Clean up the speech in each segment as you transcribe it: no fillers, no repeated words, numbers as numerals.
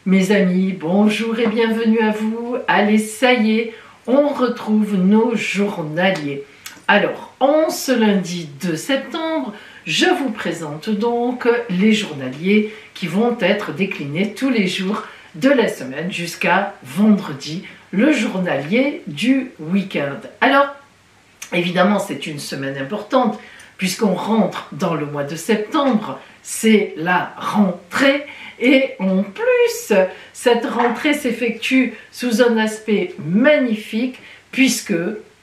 Mes amis, bonjour et bienvenue à vous. Allez, ça y est, on retrouve nos journaliers. Alors, en ce lundi 2 septembre, je vous présente donc les journaliers qui vont être déclinés tous les jours de la semaine jusqu'à vendredi, le journalier du week-end. Alors, évidemment, c'est une semaine importante puisqu'on rentre dans le mois de septembre, c'est la rentrée. Et en plus, cette rentrée s'effectue sous un aspect magnifique puisque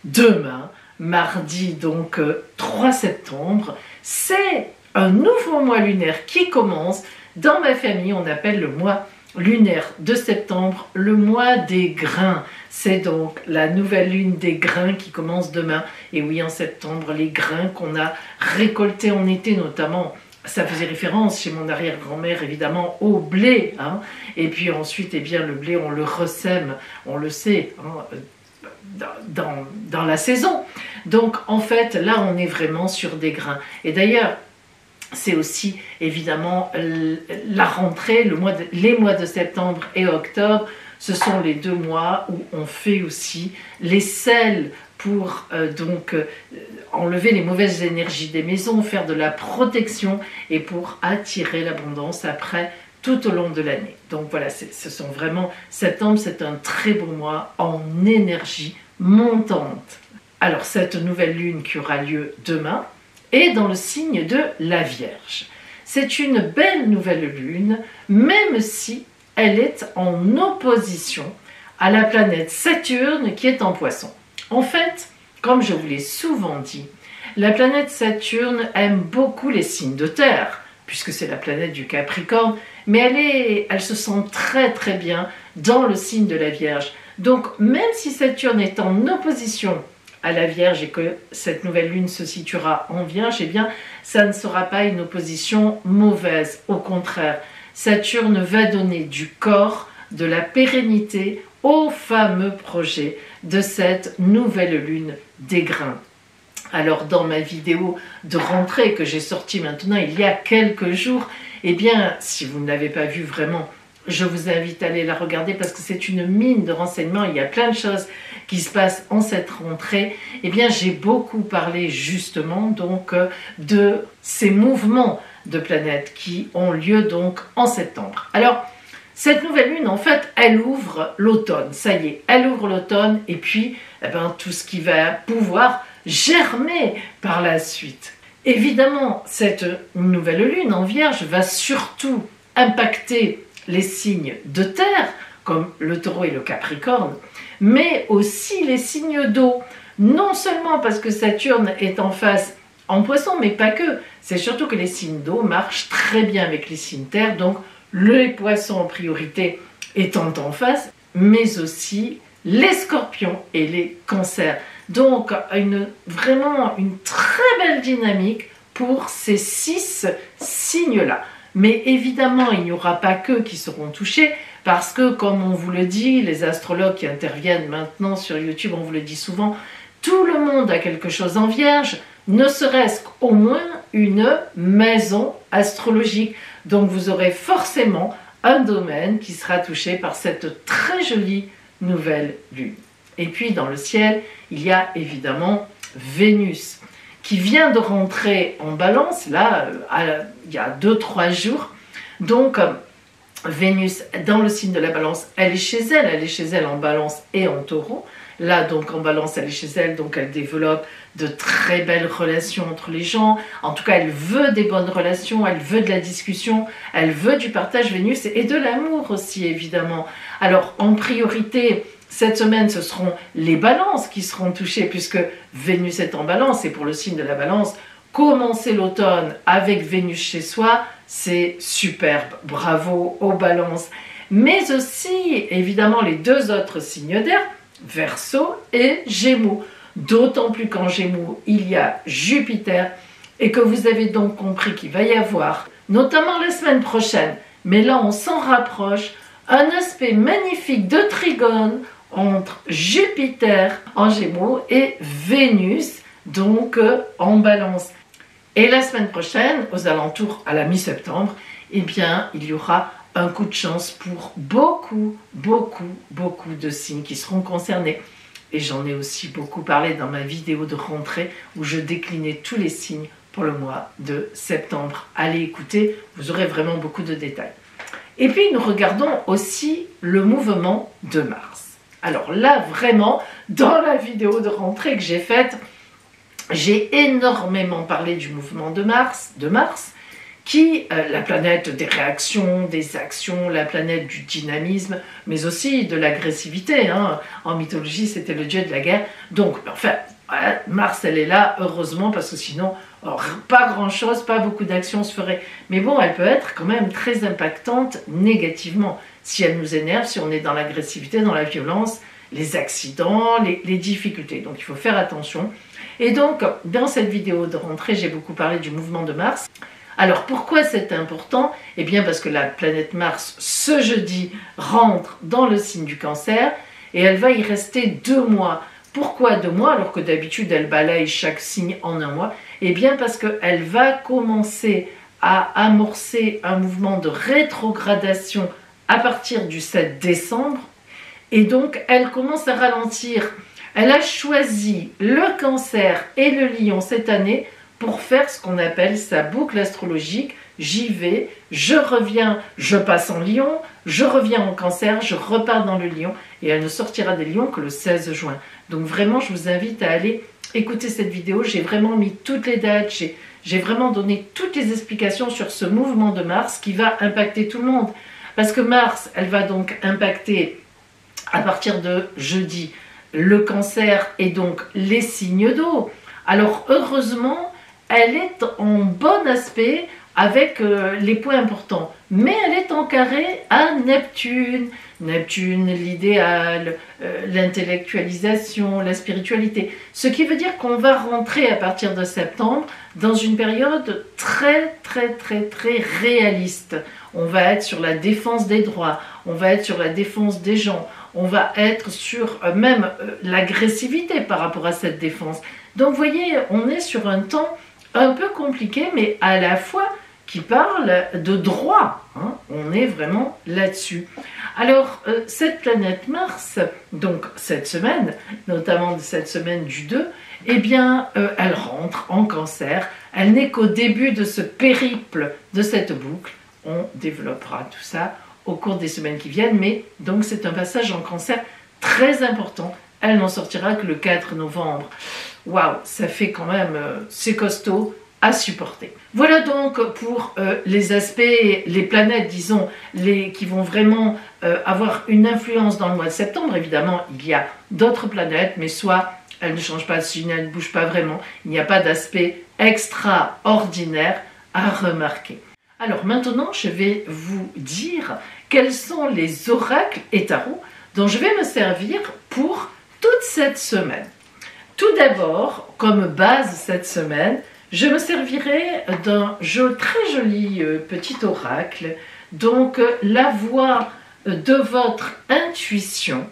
demain, mardi donc 3 septembre, c'est un nouveau mois lunaire qui commence. Dans ma famille, on appelle le mois lunaire de septembre le mois des grains. C'est donc la nouvelle lune des grains qui commence demain. Et oui, en septembre, les grains qu'on a récoltés en été notamment, ça faisait référence chez mon arrière-grand-mère évidemment au blé, hein. Et puis ensuite, eh bien, le blé, on le ressème, on le sait, hein, dans la saison. Donc en fait, là, on est vraiment sur des grains. Et d'ailleurs, c'est aussi évidemment la rentrée, les mois de septembre et octobre. Ce sont les 2 mois où on fait aussi les sels pour enlever les mauvaises énergies des maisons, faire de la protection et pour attirer l'abondance après tout au long de l'année. Donc voilà, ce sont vraiment, septembre, c'est un très beau mois en énergie montante. Alors cette nouvelle lune qui aura lieu demain est dans le signe de la Vierge. C'est une belle nouvelle lune, même si elle est en opposition à la planète Saturne qui est en Poisson. En fait, comme je vous l'ai souvent dit, la planète Saturne aime beaucoup les signes de terre, puisque c'est la planète du Capricorne, mais elle se sent très très bien dans le signe de la Vierge. Donc même si Saturne est en opposition à la Vierge et que cette nouvelle lune se situera en Vierge, eh bien ça ne sera pas une opposition mauvaise, au contraire. Saturne va donner du corps, de la pérennité au fameux projet de cette nouvelle lune des grains. Alors dans ma vidéo de rentrée que j'ai sortie maintenant il y a quelques jours, eh bien si vous ne l'avez pas vue vraiment, je vous invite à aller la regarder parce que c'est une mine de renseignements, il y a plein de choses qui se passent en cette rentrée. Eh bien j'ai beaucoup parlé justement donc de ces mouvements de planètes qui ont lieu donc en septembre. Alors cette nouvelle lune, en fait, elle ouvre l'automne. Ça y est, elle ouvre l'automne et puis tout ce qui va pouvoir germer par la suite. Évidemment, cette nouvelle lune en Vierge va surtout impacter les signes de terre, comme le Taureau et le Capricorne, mais aussi les signes d'eau. Non seulement parce que Saturne est en face en Poisson, mais pas que. C'est surtout que les signes d'eau marchent très bien avec les signes terre, donc les Poissons en priorité étant en face, mais aussi les Scorpions et les Cancers. Donc vraiment une très belle dynamique pour ces 6 signes-là. Mais évidemment, il n'y aura pas qu'eux qui seront touchés, parce que comme on vous le dit, les astrologues qui interviennent maintenant sur YouTube, on vous le dit souvent, tout le monde a quelque chose en Vierge, ne serait-ce qu'au moins une maison astrologique. Donc vous aurez forcément un domaine qui sera touché par cette très jolie nouvelle lune. Et puis dans le ciel, il y a évidemment Vénus qui vient de rentrer en Balance, là, il y a 2-3 jours. Donc Vénus dans le signe de la Balance, elle est chez elle en Balance et en Taureau. Là, donc, en Balance, elle est chez elle, donc elle développe de très belles relations entre les gens. En tout cas, elle veut des bonnes relations, elle veut de la discussion, elle veut du partage Vénus et de l'amour aussi, évidemment. Alors, en priorité, cette semaine, ce seront les balances qui seront touchées, puisque Vénus est en Balance, et pour le signe de la Balance, commencer l'automne avec Vénus chez soi, c'est superbe. Bravo aux balances. Mais aussi, évidemment, les 2 autres signes d'air, Verseau et Gémeaux. D'autant plus qu'en Gémeaux, il y a Jupiter et que vous avez donc compris qu'il va y avoir, notamment la semaine prochaine, mais là on s'en rapproche, un aspect magnifique de trigone entre Jupiter en Gémeaux et Vénus, donc en Balance. Et la semaine prochaine, aux alentours à la mi-septembre, eh bien, il y aura un coup de chance pour beaucoup de signes qui seront concernés. Et j'en ai aussi beaucoup parlé dans ma vidéo de rentrée où je déclinais tous les signes pour le mois de septembre. Allez écouter, vous aurez vraiment beaucoup de détails. Et puis nous regardons aussi le mouvement de Mars. Alors là vraiment, dans la vidéo de rentrée que j'ai faite, j'ai énormément parlé du mouvement de Mars, qui, la planète des réactions, des actions, la planète du dynamisme, mais aussi de l'agressivité. Hein. En mythologie, c'était le dieu de la guerre. Donc, enfin, Mars, elle est là, heureusement, parce que sinon, pas grand-chose, pas beaucoup d'actions se feraient. Mais bon, elle peut être quand même très impactante négativement. Si elle nous énerve, si on est dans l'agressivité, dans la violence, les accidents, les difficultés. Donc, il faut faire attention. Et donc, dans cette vidéo de rentrée, j'ai beaucoup parlé du mouvement de Mars. Alors pourquoi c'est important? Eh bien parce que la planète Mars, ce jeudi, rentre dans le signe du Cancer et elle va y rester 2 mois. Pourquoi 2 mois alors que d'habitude elle balaye chaque signe en 1 mois? Eh bien parce qu'elle va commencer à amorcer un mouvement de rétrogradation à partir du 7 décembre et donc elle commence à ralentir. Elle a choisi le Cancer et le Lion cette année pour faire ce qu'on appelle sa boucle astrologique. J'y vais, je reviens, je passe en Lion, je reviens en Cancer, je repars dans le Lion et elle ne sortira des Lions que le 16 juin. Donc vraiment, je vous invite à aller écouter cette vidéo. J'ai vraiment mis toutes les dates, j'ai vraiment donné toutes les explications sur ce mouvement de Mars qui va impacter tout le monde. Parce que Mars, elle va donc impacter à partir de jeudi le Cancer et donc les signes d'eau. Alors heureusement, elle est en bon aspect avec les points importants, mais elle est en carré à Neptune. Neptune, l'idéal, l'intellectualisation, la spiritualité. Ce qui veut dire qu'on va rentrer à partir de septembre dans une période très réaliste. On va être sur la défense des droits, on va être sur la défense des gens, on va être sur même l'agressivité par rapport à cette défense. Donc vous voyez, on est sur un temps un peu compliqué, mais à la fois qui parle de droit. Hein, on est vraiment là-dessus. Alors, cette planète Mars, donc cette semaine, notamment cette semaine du 2, eh bien, elle rentre en Cancer. Elle n'est qu'au début de ce périple de cette boucle. On développera tout ça au cours des semaines qui viennent, mais donc c'est un passage en Cancer très important. Elle n'en sortira que le 4 novembre. Waouh, ça fait quand même, c'est costaud à supporter. Voilà donc pour les aspects, les planètes, disons, qui vont vraiment avoir une influence dans le mois de septembre. Évidemment, il y a d'autres planètes, mais soit elles ne changent pas de signe, elles ne bougent pas vraiment. Il n'y a pas d'aspect extraordinaire à remarquer. Alors maintenant, je vais vous dire quels sont les oracles et tarots dont je vais me servir pour toute cette semaine. Tout d'abord, comme base cette semaine, je me servirai d'un très joli petit oracle, donc la voix de votre intuition.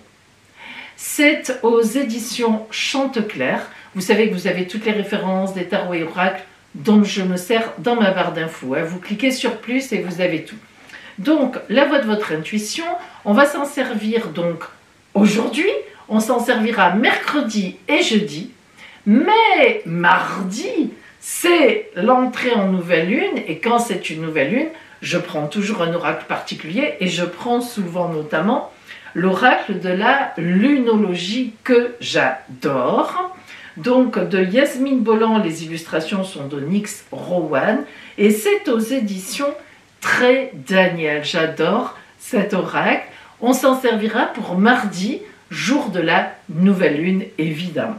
C'est aux éditions Chanteclair. Vous savez que vous avez toutes les références des tarots et oracles dont je me sers dans ma barre d'infos. Vous cliquez sur plus et vous avez tout. Donc, la voix de votre intuition, on va s'en servir donc aujourd'hui, on s'en servira mercredi et jeudi, mais mardi, c'est l'entrée en nouvelle lune, et quand c'est une nouvelle lune, je prends toujours un oracle particulier, et je prends souvent notamment l'oracle de la lunologie que j'adore. Donc de Yasmine Bolland, les illustrations sont de Nyx Rowan, et c'est aux éditions Très Daniel. J'adore cet oracle. On s'en servira pour mardi, jour de la nouvelle lune, évidemment.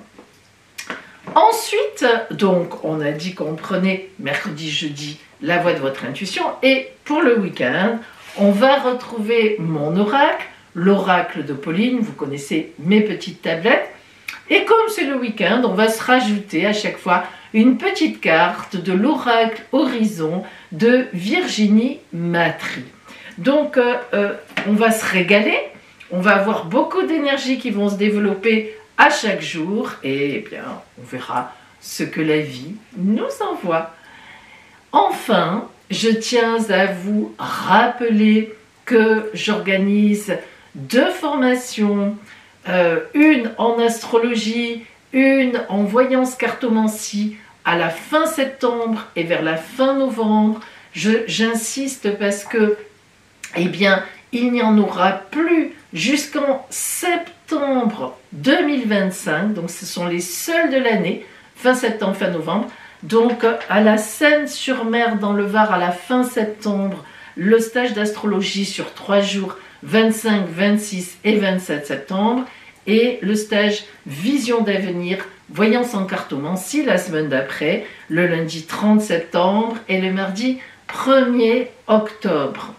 Ensuite, donc, on a dit qu'on prenait mercredi, jeudi, la voix de votre intuition. Et pour le week-end, on va retrouver mon oracle, l'oracle de Pauline. Vous connaissez mes petites tablettes. Et comme c'est le week-end, on va se rajouter à chaque fois une petite carte de l'oracle Horizon de Virginie Matry. Donc, on va se régaler. On va avoir beaucoup d'énergie qui vont se développer à chaque jour et bien, on verra ce que la vie nous envoie. Enfin, je tiens à vous rappeler que j'organise 2 formations, une en astrologie, une en voyance cartomancie à la fin septembre et vers la fin novembre. J'insiste parce que, eh bien, il n'y en aura plus jusqu'en septembre 2025, donc ce sont les seuls de l'année, fin septembre, fin novembre. Donc à la Seine-sur-Mer dans le Var à la fin septembre, le stage d'astrologie sur 3 jours, 25, 26 et 27 septembre, et le stage Vision d'avenir, voyance en cartomancie la semaine d'après, le lundi 30 septembre et le mardi 1er octobre.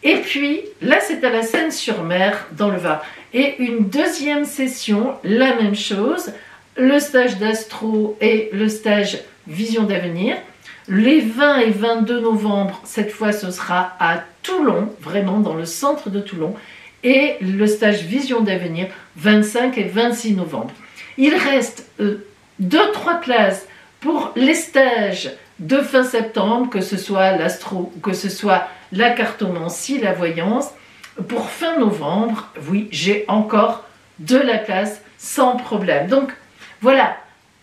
Et puis, là c'est à la Seine-sur-Mer dans le Var. Et une deuxième session, la même chose, le stage d'astro et le stage Vision d'avenir. Les 20 et 22 novembre, cette fois ce sera à Toulon, vraiment dans le centre de Toulon. Et le stage Vision d'avenir, 25 et 26 novembre. Il reste 2-3 places pour les stages de fin septembre, que ce soit l'astro, que ce soit la cartomancie, la voyance. Pour fin novembre, oui, j'ai encore de la place sans problème. Donc voilà,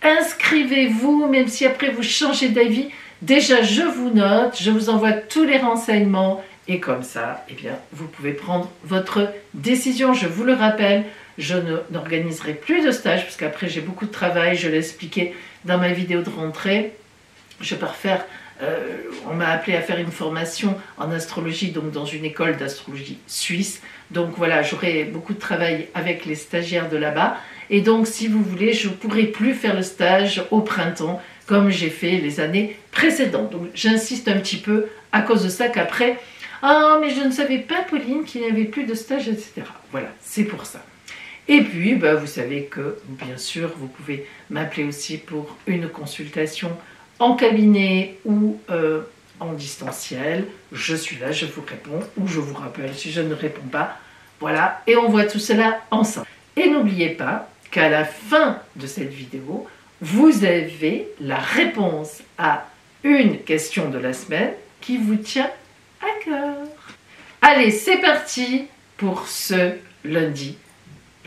inscrivez-vous, même si après vous changez d'avis. Déjà, je vous note, je vous envoie tous les renseignements et comme ça, eh bien, vous pouvez prendre votre décision. Je vous le rappelle, je n'organiserai plus de stage parce qu'après j'ai beaucoup de travail, je l'ai expliqué dans ma vidéo de rentrée. Je pars faire, on m'a appelé à faire une formation en astrologie, donc dans une école d'astrologie suisse. Donc voilà, j'aurai beaucoup de travail avec les stagiaires de là-bas. Et donc, si vous voulez, je ne pourrai plus faire le stage au printemps comme j'ai fait les années précédentes. Donc, j'insiste un petit peu à cause de ça qu'après, ah, mais je ne savais pas, Pauline, qu'il n'y avait plus de stage, etc. Voilà, c'est pour ça. Et puis, bah, vous savez que, bien sûr, vous pouvez m'appeler aussi pour une consultation en cabinet ou en distanciel. Je suis là, je vous réponds ou je vous rappelle si je ne réponds pas. Voilà, et on voit tout cela ensemble. Et n'oubliez pas qu'à la fin de cette vidéo, vous avez la réponse à une question de la semaine qui vous tient à cœur. Allez, c'est parti pour ce lundi.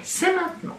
C'est maintenant.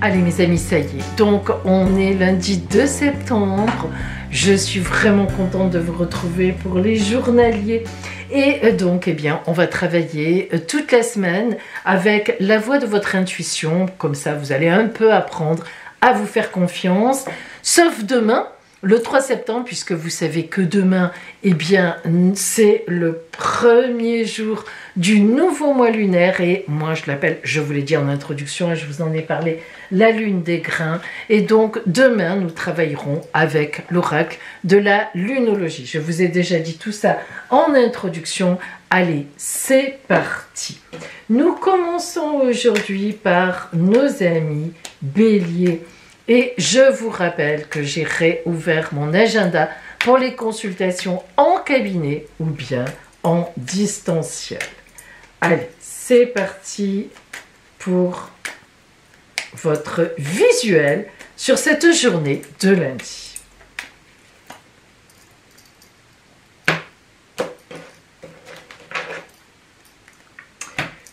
Allez mes amis, ça y est. Donc on est lundi 2 septembre. Je suis vraiment contente de vous retrouver pour les journaliers. Et donc, eh bien, on va travailler toute la semaine avec la voix de votre intuition. Comme ça, vous allez un peu apprendre à vous faire confiance. Sauf demain, le 3 septembre, puisque vous savez que demain, eh bien, c'est le premier jour du nouveau mois lunaire. Et moi, je l'appelle, je vous l'ai dit en introduction, et je vous en ai parlé, la lune des grains. Et donc, demain, nous travaillerons avec l'oracle de la lunologie. Je vous ai déjà dit tout ça en introduction. Allez, c'est parti. Nous commençons aujourd'hui par nos amis Bélier. Et je vous rappelle que j'ai réouvert mon agenda pour les consultations en cabinet ou bien en distanciel. Allez, c'est parti pour votre visuel sur cette journée de lundi.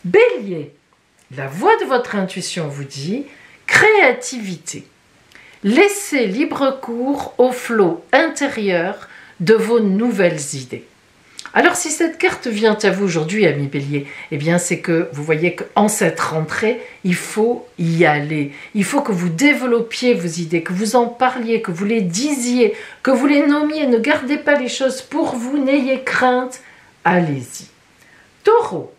Bélier, la voix de votre intuition vous dit créativité. Laissez libre cours au flot intérieur de vos nouvelles idées. Alors si cette carte vient à vous aujourd'hui, ami Bélier, eh bien c'est que vous voyez qu'en cette rentrée, il faut y aller. Il faut que vous développiez vos idées, que vous en parliez, que vous les disiez, que vous les nommiez. Ne gardez pas les choses pour vous, n'ayez crainte. Allez-y. Taureau,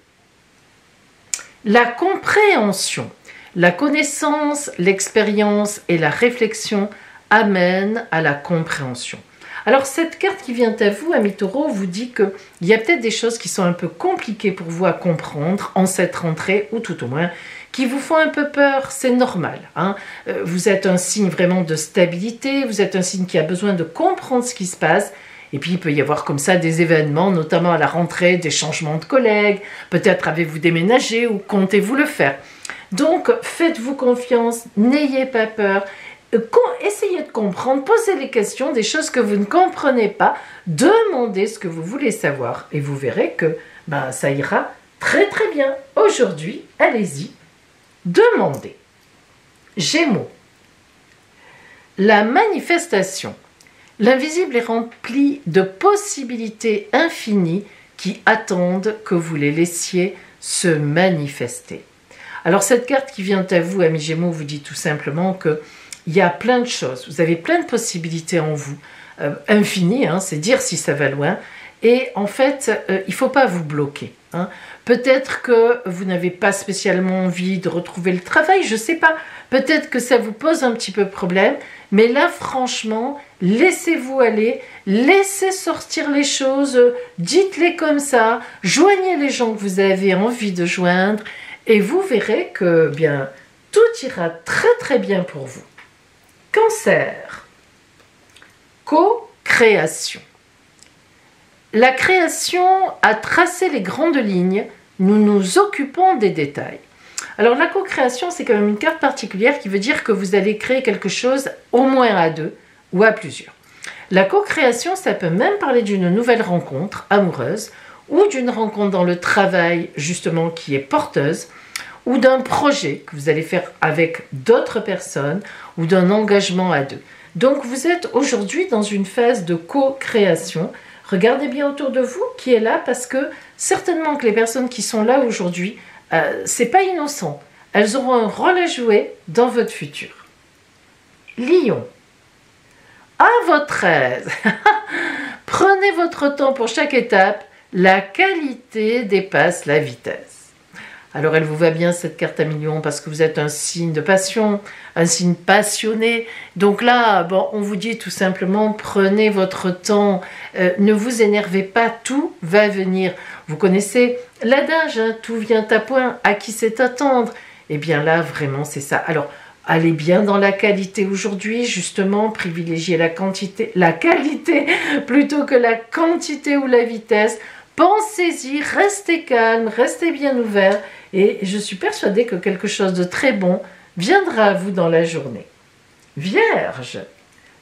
la compréhension. La connaissance, l'expérience et la réflexion amènent à la compréhension. Alors cette carte qui vient à vous, ami Taureau, vous dit qu'il y a peut-être des choses qui sont un peu compliquées pour vous à comprendre en cette rentrée, ou tout au moins qui vous font un peu peur, c'est normal. Hein. Vous êtes un signe vraiment de stabilité, vous êtes un signe qui a besoin de comprendre ce qui se passe. Et puis, il peut y avoir comme ça des événements, notamment à la rentrée, des changements de collègues. Peut-être avez-vous déménagé ou comptez-vous le faire. Donc, faites-vous confiance, n'ayez pas peur. Essayez de comprendre, posez les questions, des choses que vous ne comprenez pas. Demandez ce que vous voulez savoir et vous verrez que ça ira Très très bien. Aujourd'hui, allez-y, demandez. Gémeaux. La manifestation. L'invisible est rempli de possibilités infinies qui attendent que vous les laissiez se manifester. Alors cette carte qui vient à vous, amis Gémeaux, vous dit tout simplement que il y a plein de choses, vous avez plein de possibilités en vous, infinies, hein, c'est dire si ça va loin, et en fait, il ne faut pas vous bloquer. Hein. Peut-être que vous n'avez pas spécialement envie de retrouver le travail, je ne sais pas, peut-être que ça vous pose un petit peu problème, mais là franchement, laissez-vous aller, laissez sortir les choses, dites-les comme ça, joignez les gens que vous avez envie de joindre, et vous verrez que bien tout ira très très bien pour vous. Cancer. Co-création. La création a tracé les grandes lignes, nous nous occupons des détails. Alors la co-création, c'est quand même une carte particulière qui veut dire que vous allez créer quelque chose au moins à deux ou à plusieurs. La co-création, ça peut même parler d'une nouvelle rencontre amoureuse ou d'une rencontre dans le travail justement qui est porteuse, ou d'un projet que vous allez faire avec d'autres personnes ou d'un engagement à deux. Donc vous êtes aujourd'hui dans une phase de co-création. Regardez bien autour de vous qui est là parce que certainement que les personnes qui sont là aujourd'hui, c'est pas innocent. Elles auront un rôle à jouer dans votre futur. Lion. À votre aise. Prenez votre temps pour chaque étape. La qualité dépasse la vitesse. Alors elle vous va bien cette carte à millions parce que vous êtes un signe de passion, un signe passionné. Donc là, bon, on vous dit tout simplement, prenez votre temps, ne vous énervez pas, tout va venir. Vous connaissez l'adage, hein, tout vient à point, à qui c'est attendre. Et bien là, vraiment, c'est ça. Alors, allez bien dans la qualité aujourd'hui, justement, privilégiez la qualité plutôt que la quantité ou la vitesse. Pensez-y, restez calme, restez bien ouvert et je suis persuadée que quelque chose de très bon viendra à vous dans la journée. Vierge,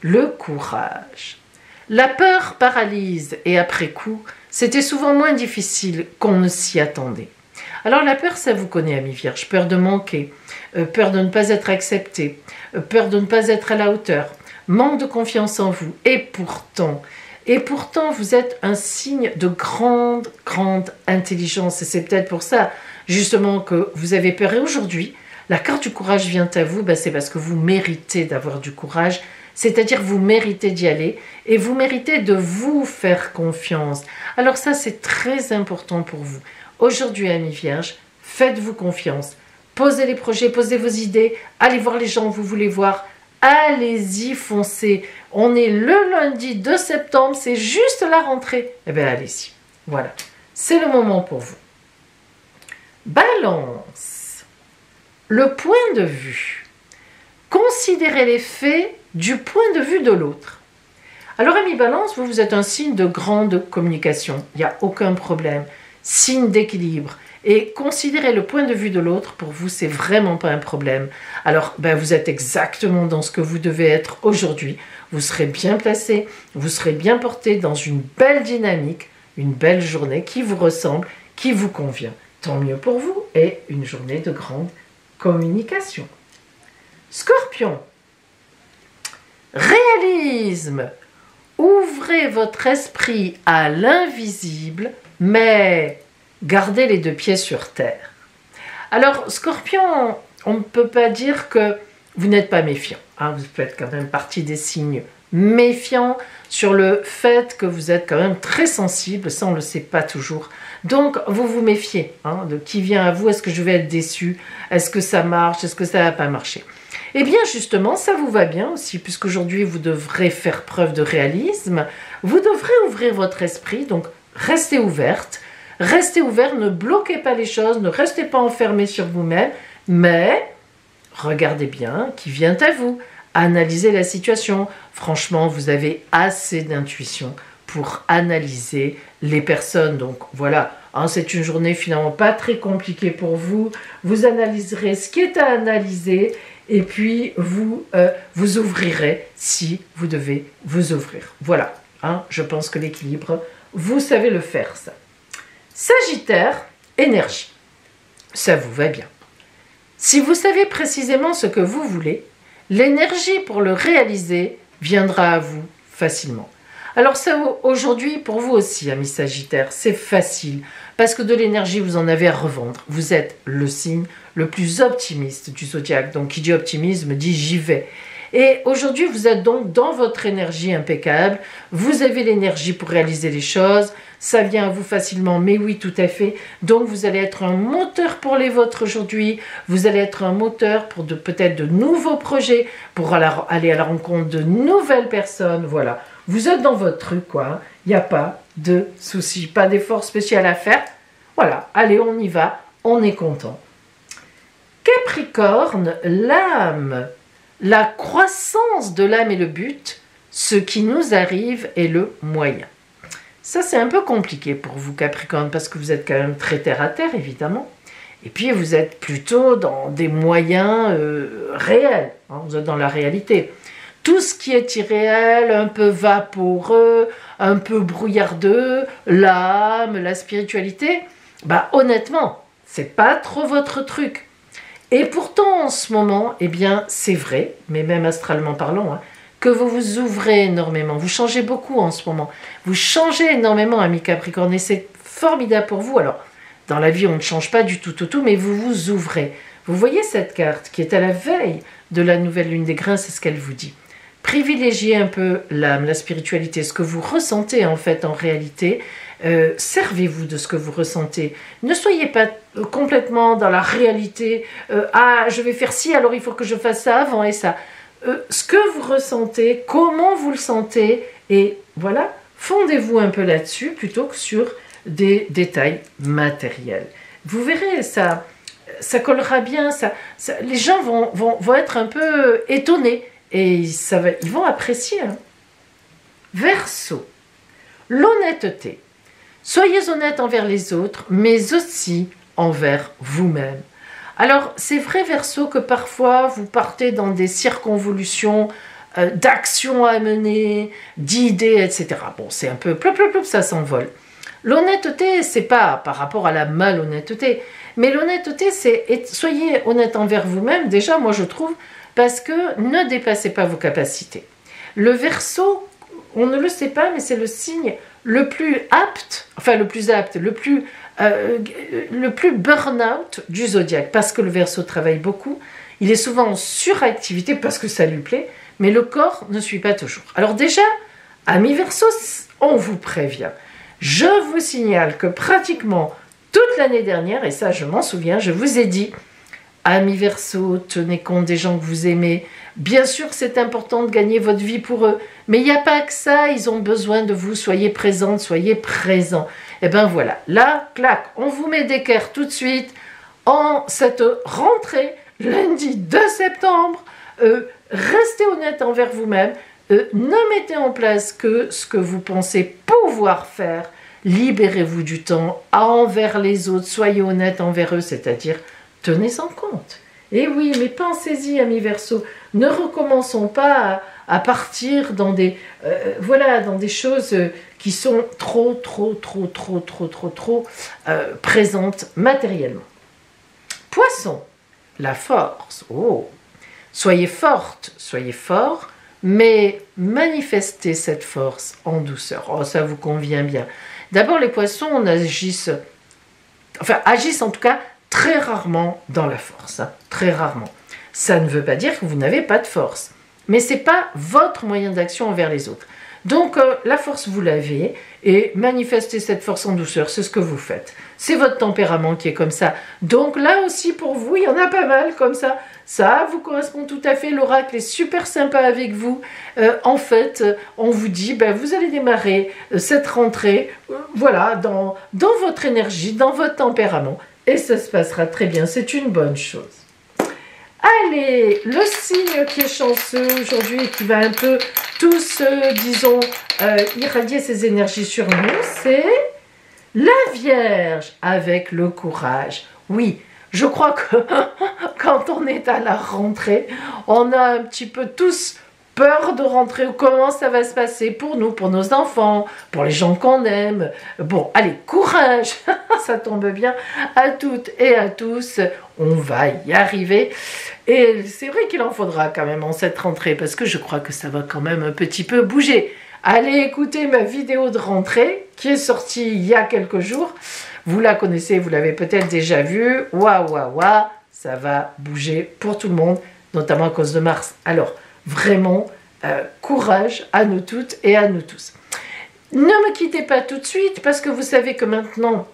le courage. La peur paralyse et après coup, c'était souvent moins difficile qu'on ne s'y attendait. Alors la peur, ça vous connaît, amis vierges, peur de manquer, peur de ne pas être accepté, peur de ne pas être à la hauteur, manque de confiance en vous et pourtant, vous êtes un signe de grande, grande intelligence. Et c'est peut-être pour ça, justement, que vous avez peur. Et aujourd'hui, la carte du courage vient à vous, c'est parce que vous méritez d'avoir du courage. C'est-à-dire, vous méritez d'y aller et vous méritez de vous faire confiance. Alors ça, c'est très important pour vous. Aujourd'hui, amis vierges, faites-vous confiance. Posez les projets, posez vos idées. Allez voir les gens que vous voulez voir. Allez-y, foncez. On est le lundi 2 septembre, c'est juste la rentrée. Eh bien, allez-y. Voilà, c'est le moment pour vous. Balance. Le point de vue. Considérez les faits du point de vue de l'autre. Alors, amis Balance, vous êtes un signe de grande communication. Il n'y a aucun problème. Signe d'équilibre. Et considérer le point de vue de l'autre, pour vous, c'est vraiment pas un problème. Alors, vous êtes exactement dans ce que vous devez être aujourd'hui. Vous serez bien placé, vous serez bien porté dans une belle dynamique, une belle journée qui vous ressemble, qui vous convient. Tant mieux pour vous et une journée de grande communication. Scorpion. Réalisme. Ouvrez votre esprit à l'invisible, mais gardez les deux pieds sur terre. Alors, Scorpion, on ne peut pas dire que vous n'êtes pas méfiant. Hein, vous faites quand même partie des signes méfiants sur le fait que vous êtes quand même très sensible. Ça, on ne le sait pas toujours. Donc, vous vous méfiez de qui vient à vous. Est-ce que je vais être déçu? Est-ce que ça marche? Est-ce que ça ne va pas marcher? Eh bien, justement, ça vous va bien aussi, puisqu'aujourd'hui, vous devrez faire preuve de réalisme. Vous devrez ouvrir votre esprit, donc restez ouverte. Restez ouvert, ne bloquez pas les choses, ne restez pas enfermé sur vous-même, mais regardez bien qui vient à vous, analysez la situation. Franchement, vous avez assez d'intuition pour analyser les personnes. Donc voilà, c'est une journée finalement pas très compliquée pour vous. Vous analyserez ce qui est à analyser et puis vous vous ouvrirez si vous devez vous ouvrir. Voilà, je pense que l'équilibre, vous savez le faire ça. Sagittaire, énergie. Ça vous va bien. Si vous savez précisément ce que vous voulez, l'énergie pour le réaliser viendra à vous facilement. Alors ça, aujourd'hui, pour vous aussi, amis Sagittaires, c'est facile, parce que de l'énergie, vous en avez à revendre. Vous êtes le signe le plus optimiste du zodiaque, donc qui dit optimisme dit j'y vais. Et aujourd'hui, vous êtes donc dans votre énergie impeccable, vous avez l'énergie pour réaliser les choses, ça vient à vous facilement, mais oui, tout à fait. Donc, vous allez être un moteur pour les vôtres aujourd'hui, vous allez être un moteur pour peut-être de nouveaux projets, pour aller à la rencontre de nouvelles personnes, voilà. Vous êtes dans votre truc, quoi. Il n'y a pas de souci, pas d'effort spécial à faire. Voilà, allez, on y va, on est content. Capricorne, l'âme. La croissance de l'âme est le but, ce qui nous arrive est le moyen. Ça, c'est un peu compliqué pour vous, Capricorne, parce que vous êtes quand même très terre à terre, évidemment. Et puis, vous êtes plutôt dans des moyens réels. Hein, vous êtes dans la réalité. Tout ce qui est irréel, un peu vaporeux, un peu brouillardeux, l'âme, la spiritualité, bah honnêtement, c'est pas trop votre truc. Et pourtant, en ce moment, eh bien, c'est vrai, mais même astralement parlant, hein, que vous vous ouvrez énormément. Vous changez beaucoup en ce moment. Vous changez énormément, amis Capricorne, et c'est formidable pour vous. Alors, dans la vie, on ne change pas du tout, mais vous vous ouvrez. Vous voyez cette carte qui est à la veille de la nouvelle lune des grains, c'est ce qu'elle vous dit. Privilégiez un peu l'âme, la spiritualité, ce que vous ressentez en fait en réalité. Servez-vous de ce que vous ressentez. Ne soyez pas complètement dans la réalité. Ah, je vais faire ci, alors il faut que je fasse ça avant et ça. Ce que vous ressentez, comment vous le sentez, et voilà, fondez-vous un peu là-dessus plutôt que sur des détails matériels. Vous verrez, ça collera bien, les gens vont être un peu étonnés. Et ils vont apprécier. Hein. Verseau, l'honnêteté. Soyez honnête envers les autres, mais aussi envers vous-même. Alors, c'est vrai, Verseau, que parfois, vous partez dans des circonvolutions d'actions à mener, d'idées, etc. Bon, c'est un peu plop, ça s'envole. L'honnêteté, c'est pas par rapport à la malhonnêteté, mais l'honnêteté, c'est soyez honnête envers vous-même. Déjà, moi, je trouve, parce que ne dépassez pas vos capacités. Le Verseau, on ne le sait pas, mais c'est le signe le plus apte, enfin le plus apte, le plus burn-out du zodiaque, parce que le Verseau travaille beaucoup, il est souvent en suractivité parce que ça lui plaît, mais le corps ne suit pas toujours. Alors déjà, amis Verseau, on vous prévient. Je vous signale que pratiquement toute l'année dernière, et ça je m'en souviens, je vous ai dit, amis Verseau, tenez compte des gens que vous aimez. Bien sûr, c'est important de gagner votre vie pour eux, mais il n'y a pas que ça, ils ont besoin de vous. Soyez présente, soyez présents. Et bien voilà, là, clac, on vous met d'équerre tout de suite en cette rentrée, lundi 2 septembre. Restez honnête envers vous-même. Ne mettez en place que ce que vous pensez pouvoir faire. Libérez-vous du temps envers les autres. Soyez honnête envers eux, c'est-à-dire tenez-en compte. Et oui, mais pensez-y, amis Verseau. Ne recommençons pas à partir dans des, dans des choses qui sont trop présentes matériellement. Poisson, la force. Oh, soyez forte, soyez fort, mais manifestez cette force en douceur. Oh, ça vous convient bien. D'abord, les poissons agissent en tout cas très rarement dans la force, hein, très rarement. Ça ne veut pas dire que vous n'avez pas de force, mais ce n'est pas votre moyen d'action envers les autres. Donc la force, vous l'avez, et manifester cette force en douceur, c'est ce que vous faites. C'est votre tempérament qui est comme ça. Donc là aussi, pour vous, il y en a pas mal comme ça. Ça vous correspond tout à fait, l'oracle est super sympa avec vous. En fait, on vous dit, vous allez démarrer cette rentrée, dans votre énergie, dans votre tempérament. Et ça se passera très bien, c'est une bonne chose. Allez, le signe qui est chanceux aujourd'hui et qui va un peu tous, irradier ses énergies sur nous, c'est la Vierge avec le courage. Oui, je crois que quand on est à la rentrée, on a un petit peu tous peur de rentrer, ou comment ça va se passer pour nous, pour nos enfants, pour les gens qu'on aime. Bon, allez, courage, ça tombe bien, à toutes et à tous, on va y arriver. Et c'est vrai qu'il en faudra quand même en cette rentrée, parce que je crois que ça va quand même un petit peu bouger. Allez écouter ma vidéo de rentrée, qui est sortie il y a quelques jours. Vous la connaissez, vous l'avez peut-être déjà vue. Waouh, waouh, waouh, ça va bouger pour tout le monde, notamment à cause de Mars. Alors, vraiment, courage à nous toutes et à nous tous. Ne me quittez pas tout de suite, parce que vous savez que maintenant,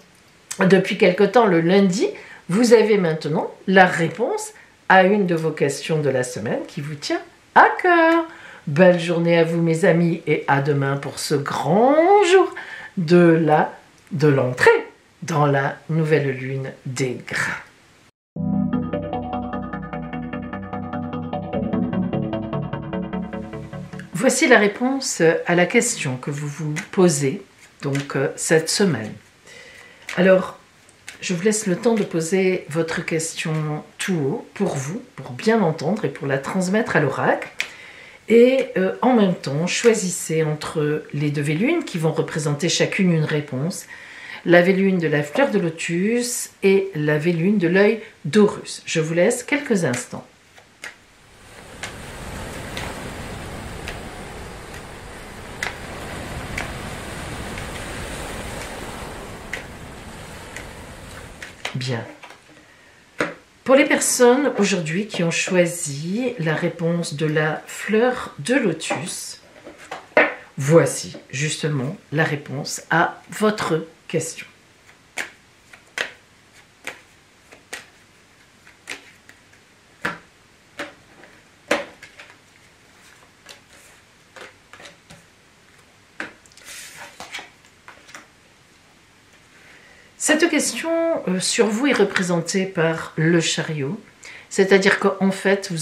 depuis quelque temps, le lundi, vous avez maintenant la réponse à une de vos questions de la semaine qui vous tient à cœur. Belle journée à vous, mes amis, et à demain pour ce grand jour de l'entrée dans la nouvelle lune des grains. Voici la réponse à la question que vous vous posez donc cette semaine. Alors, je vous laisse le temps de poser votre question tout haut pour vous, pour bien l'entendre et pour la transmettre à l'oracle. Et en même temps, choisissez entre les deux Vélunes qui vont représenter chacune une réponse. La Vélune de la fleur de lotus et la Vélune de l'œil d'Horus. Je vous laisse quelques instants. Bien. Pour les personnes aujourd'hui qui ont choisi la réponse de la fleur de lotus, voici justement la réponse à votre question. Cette question sur vous est représentée par le chariot, c'est-à-dire qu'en fait,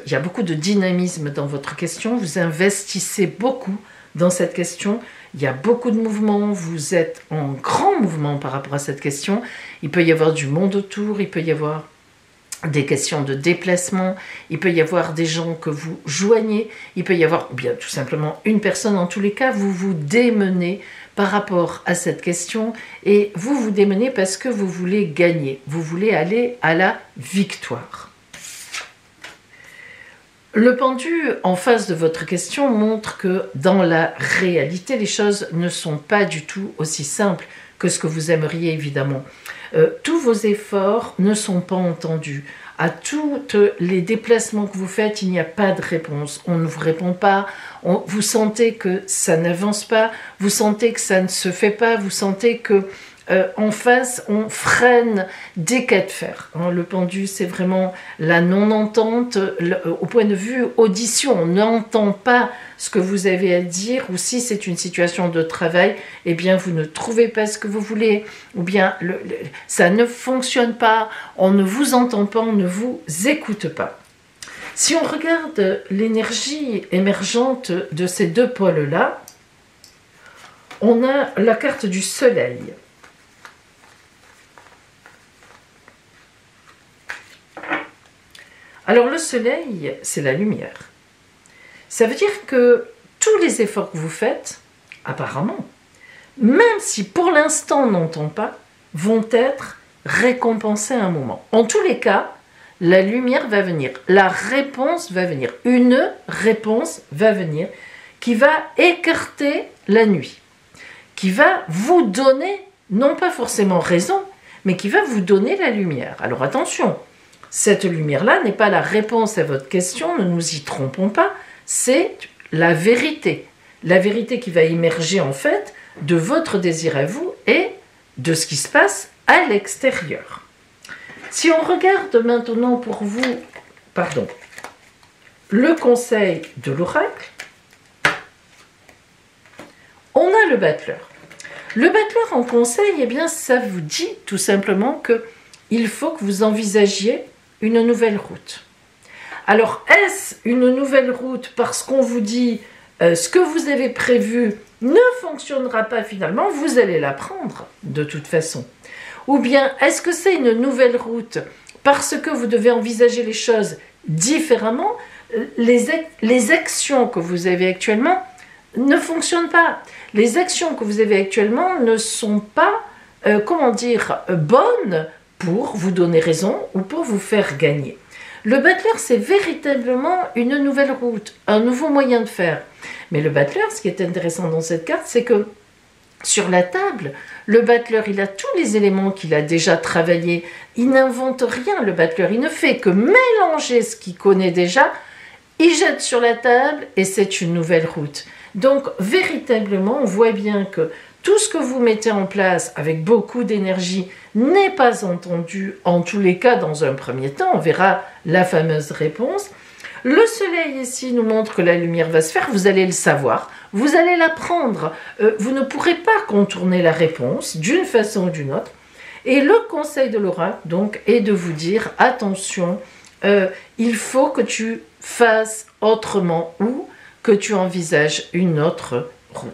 il y a beaucoup de dynamisme dans votre question, vous investissez beaucoup dans cette question, il y a beaucoup de mouvements, vous êtes en grand mouvement par rapport à cette question, il peut y avoir du monde autour, il peut y avoir des questions de déplacement, il peut y avoir des gens que vous joignez, il peut y avoir ou bien tout simplement une personne, en tous les cas, vous vous démenez par rapport à cette question et vous vous démenez parce que vous voulez gagner, vous voulez aller à la victoire. Le pendu en face de votre question montre que dans la réalité, les choses ne sont pas du tout aussi simples que ce que vous aimeriez évidemment. Tous vos efforts ne sont pas entendus. À tous les déplacements que vous faites, il n'y a pas de réponse. On ne vous répond pas. Vous sentez que ça n'avance pas. Vous sentez que ça ne se fait pas. Vous sentez que en face, on freine des cas de fer. Le pendu, c'est vraiment la non-entente. Au point de vue audition, on n'entend pas ce que vous avez à dire, ou si c'est une situation de travail, eh bien, vous ne trouvez pas ce que vous voulez, ou bien ça ne fonctionne pas, on ne vous entend pas, on ne vous écoute pas. Si on regarde l'énergie émergente de ces deux pôles-là, on a la carte du soleil. Alors le soleil, c'est la lumière. Ça veut dire que tous les efforts que vous faites, apparemment, même si pour l'instant on n'entend pas, vont être récompensés à un moment. En tous les cas, la lumière va venir, la réponse va venir, une réponse va venir qui va écarter la nuit, qui va vous donner, non pas forcément raison, mais qui va vous donner la lumière. Alors attention, cette lumière-là n'est pas la réponse à votre question, ne nous y trompons pas, c'est la vérité. La vérité qui va émerger en fait de votre désir à vous et de ce qui se passe à l'extérieur. Si on regarde maintenant pour vous, le conseil de l'oracle, on a le battleur. Le battleur en conseil, eh bien, ça vous dit tout simplement qu'il faut que vous envisagiez une nouvelle route. Alors, est-ce une nouvelle route parce qu'on vous dit ce que vous avez prévu ne fonctionnera pas finalement, vous allez la prendre de toute façon? Ou bien, est-ce que c'est une nouvelle route parce que vous devez envisager les choses différemment? les actions que vous avez actuellement ne fonctionnent pas. Les actions que vous avez actuellement ne sont pas, comment dire, bonnes pour vous donner raison ou pour vous faire gagner. Le battleur, c'est véritablement une nouvelle route, un nouveau moyen de faire. Mais le battleur, ce qui est intéressant dans cette carte, c'est que sur la table, le battleur, il a tous les éléments qu'il a déjà travaillés. Il n'invente rien, le battleur. Il ne fait que mélanger ce qu'il connaît déjà. Il jette sur la table et c'est une nouvelle route. Donc, véritablement, on voit bien que tout ce que vous mettez en place avec beaucoup d'énergie n'est pas entendu, en tous les cas, dans un premier temps. On verra la fameuse réponse. Le soleil ici nous montre que la lumière va se faire, vous allez le savoir, vous allez l'apprendre. Vous ne pourrez pas contourner la réponse d'une façon ou d'une autre. Et le conseil de l'oracle, donc, est de vous dire, attention, il faut que tu fasses autrement ou que tu envisages une autre route.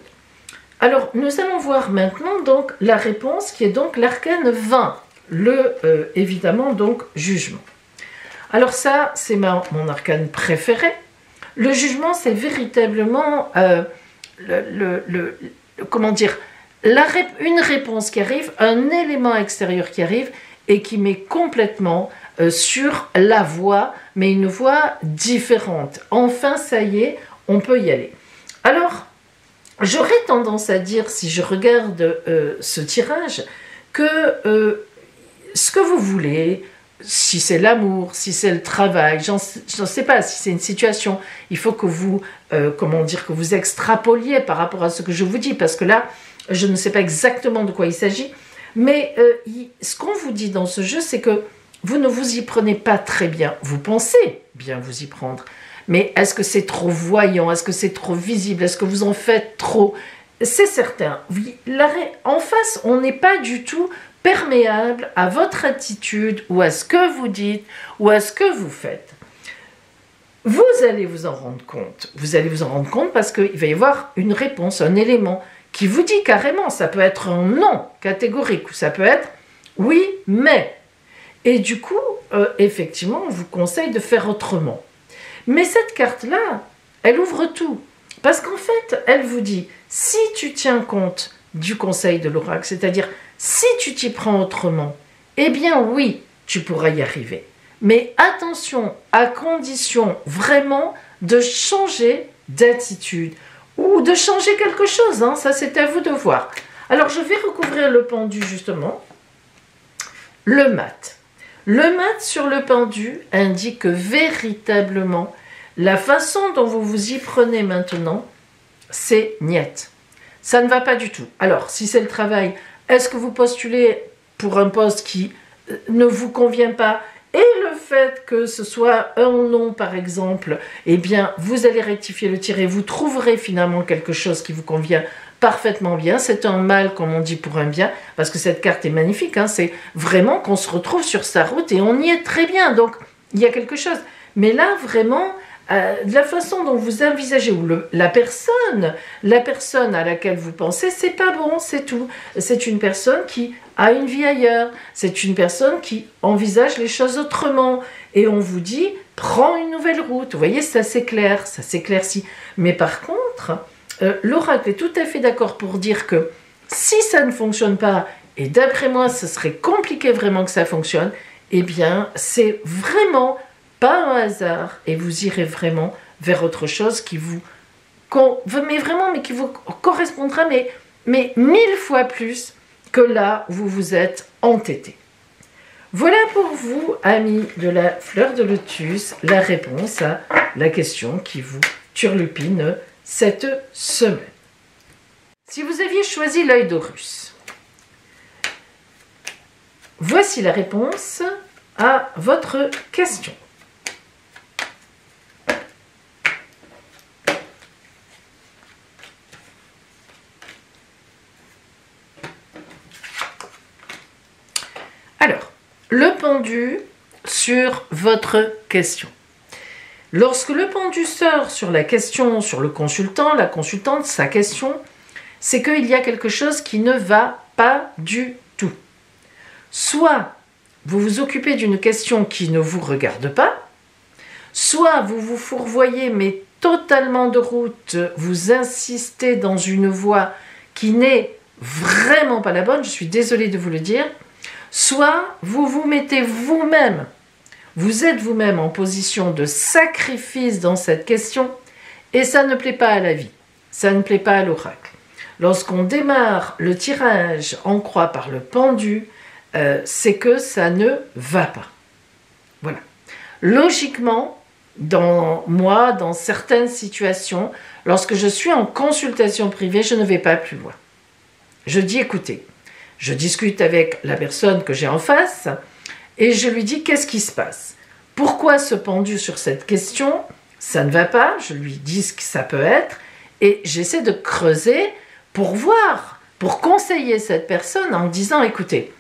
Alors, nous allons voir maintenant donc la réponse qui est donc l'arcane 20, évidemment donc jugement. Alors ça, c'est mon arcane préféré. Le jugement, c'est véritablement comment dire, une réponse qui arrive, un élément extérieur qui arrive et qui met complètement sur la voie, mais une voie différente. Enfin, ça y est, on peut y aller. Alors, j'aurais tendance à dire, si je regarde ce tirage, que ce que vous voulez, si c'est l'amour, si c'est le travail, j'en sais pas, si c'est une situation, il faut que vous, comment dire, que vous extrapoliez par rapport à ce que je vous dis, parce que là, je ne sais pas exactement de quoi il s'agit, mais ce qu'on vous dit dans ce jeu, c'est que vous ne vous y prenez pas très bien. Vous pensez bien vous y prendre, mais est-ce que c'est trop voyant? Est-ce que c'est trop visible? Est-ce que vous en faites trop? C'est certain. En face, on n'est pas du tout perméable à votre attitude ou à ce que vous dites ou à ce que vous faites. Vous allez vous en rendre compte. Vous allez vous en rendre compte parce qu'il va y avoir une réponse, un élément qui vous dit carrément, ça peut être un non catégorique ou ça peut être oui, mais. Et du coup, effectivement, on vous conseille de faire autrement. Mais cette carte-là, elle ouvre tout. Parce qu'en fait, elle vous dit, si tu tiens compte du conseil de l'oracle, c'est-à-dire si tu t'y prends autrement, eh bien oui, tu pourras y arriver. Mais attention, à condition vraiment de changer d'attitude ou de changer quelque chose, hein, ça c'est à vous de voir. Alors je vais recouvrir le pendu justement. Le mat. Le mat sur le pendu indique que véritablement la façon dont vous vous y prenez maintenant, c'est niette. Ça ne va pas du tout. Alors, si c'est le travail, est-ce que vous postulez pour un poste qui ne vous convient pas et le fait que ce soit un non, par exemple, eh bien, vous allez rectifier le tir et vous trouverez finalement quelque chose qui vous convient parfaitement bien. C'est un mal, comme on dit, pour un bien, parce que cette carte est magnifique. Hein, c'est vraiment qu'on se retrouve sur sa route et on y est très bien. Donc, il y a quelque chose. Mais là, vraiment, de la façon dont vous envisagez, ou la personne à laquelle vous pensez, c'est pas bon, c'est tout. C'est une personne qui a une vie ailleurs. C'est une personne qui envisage les choses autrement. Et on vous dit, prends une nouvelle route. Vous voyez, ça s'éclaire, ça s'éclaircit. Mais par contre, l'oracle est tout à fait d'accord pour dire que si ça ne fonctionne pas, et d'après moi, ce serait compliqué vraiment que ça fonctionne, eh bien, c'est vraiment pas un hasard et vous irez vraiment vers autre chose qui vous qui vous correspondra, mais 1000 fois plus que là où vous vous êtes entêté. Voilà pour vous, amis de la fleur de lotus, la réponse à la question qui vous turlupine cette semaine. Si vous aviez choisi l'œil d'Horus, voici la réponse à votre question. Alors, le pendu sur votre question. Lorsque le pendu sort sur la question, sur le consultant, la consultante, sa question, c'est qu'il y a quelque chose qui ne va pas du tout. Soit vous vous occupez d'une question qui ne vous regarde pas, Soit vous vous fourvoyez, mais totalement de route, vous insistez dans une voie qui n'est vraiment pas la bonne, je suis désolée de vous le dire, soit vous vous mettez vous-même, vous êtes vous-même en position de sacrifice dans cette question, et ça ne plaît pas à la vie, ça ne plaît pas à l'oracle. Lorsqu'on démarre le tirage en croix par le pendu, c'est que ça ne va pas. Voilà. Logiquement, dans certaines situations, lorsque je suis en consultation privée, je ne vais pas plus loin. Je dis, écoutez, je discute avec la personne que j'ai en face et je lui dis, qu'est-ce qui se passe? Pourquoi ce pendu sur cette question? Ça ne va pas, je lui dis ce que ça peut être et j'essaie de creuser pour voir, pour conseiller cette personne en disant, écoutez,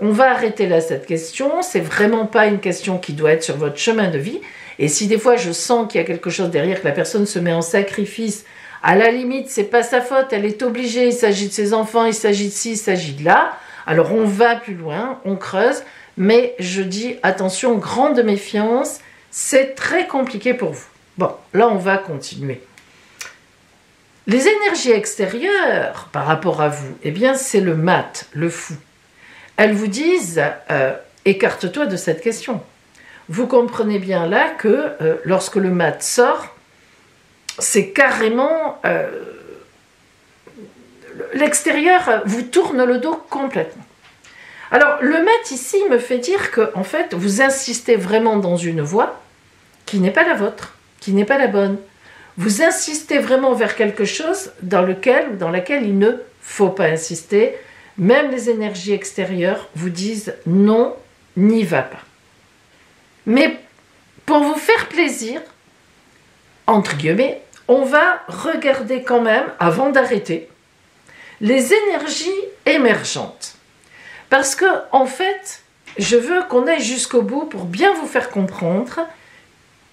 on va arrêter là cette question, c'est vraiment pas une question qui doit être sur votre chemin de vie. Et si des fois je sens qu'il y a quelque chose derrière, que la personne se met en sacrifice, à la limite, c'est pas sa faute, elle est obligée, il s'agit de ses enfants, il s'agit de ci, il s'agit de là. Alors on va plus loin, on creuse, mais je dis attention, grande méfiance, c'est très compliqué pour vous. Bon, là on va continuer. Les énergies extérieures par rapport à vous, eh bien c'est le mat, le fou. Elles vous disent écarte-toi de cette question. Vous comprenez bien là que lorsque le mat sort, c'est carrément l'extérieur vous tourne le dos complètement. Alors le mat ici me fait dire que en fait vous insistez vraiment dans une voie qui n'est pas la vôtre, qui n'est pas la bonne. Vous insistez vraiment vers quelque chose dans laquelle il ne faut pas insister. Même les énergies extérieures vous disent non, n'y va pas. Mais pour vous faire plaisir, entre guillemets, on va regarder quand même, avant d'arrêter, les énergies émergentes. Parce que, en fait, je veux qu'on aille jusqu'au bout pour bien vous faire comprendre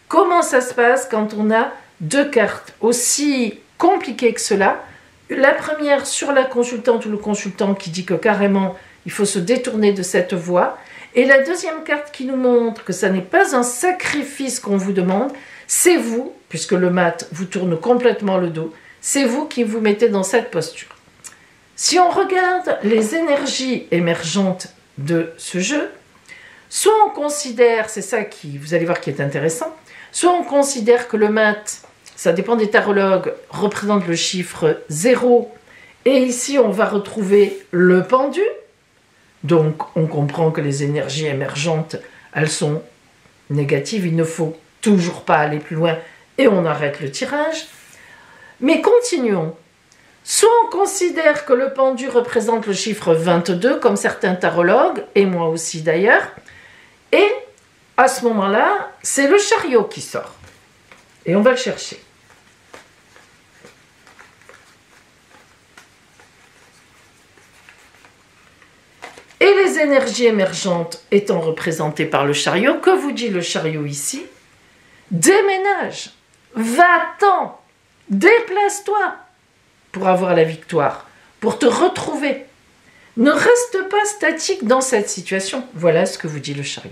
comment ça se passe quand on a deux cartes aussi compliquées que cela. La première sur la consultante ou le consultant qui dit que carrément il faut se détourner de cette voie. Et la deuxième carte qui nous montre que ça n'est pas un sacrifice qu'on vous demande, c'est vous, puisque le mat vous tourne complètement le dos, c'est vous qui vous mettez dans cette posture. Si on regarde les énergies émergentes de ce jeu, soit on considère, c'est ça qui, vous allez voir qui est intéressant, soit on considère que le mat, ça dépend des tarologues, représente le chiffre 0, et ici on va retrouver le pendu, donc on comprend que les énergies émergentes, elles sont négatives, il ne faut toujours pas aller plus loin, et on arrête le tirage. Mais continuons. Soit on considère que le pendu représente le chiffre 22, comme certains tarologues, et moi aussi d'ailleurs, et à ce moment-là, c'est le chariot qui sort. Et on va le chercher. Et les énergies émergentes étant représentées par le chariot, que vous dit le chariot ici? Déménage, va-t'en, déplace-toi pour avoir la victoire, pour te retrouver. Ne reste pas statique dans cette situation. Voilà ce que vous dit le chariot.